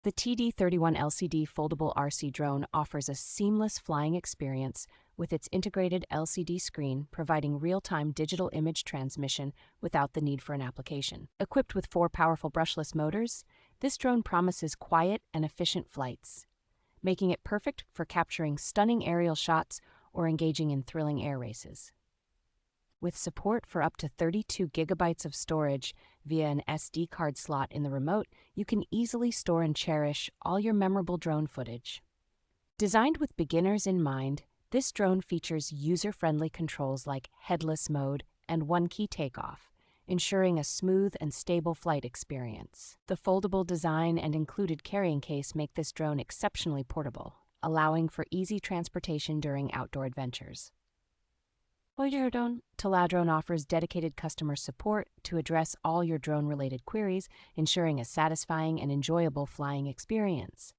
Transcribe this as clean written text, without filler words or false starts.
The TD31LCD Foldable RC Drone offers a seamless flying experience with its integrated LCD screen providing real-time digital image transmission without the need for an application. Equipped with 4 powerful brushless motors, this drone promises quiet and efficient flights, making it perfect for capturing stunning aerial shots or engaging in thrilling air races. With support for up to 32 gigabytes of storage via an SD card slot in the remote, you can easily store and cherish all your memorable drone footage. Designed with beginners in mind, this drone features user-friendly controls like headless mode and one-key takeoff, ensuring a smooth and stable flight experience. The foldable design and included carrying case make this drone exceptionally portable, allowing for easy transportation during outdoor adventures. Drone offers dedicated customer support to address all your drone-related queries, ensuring a satisfying and enjoyable flying experience.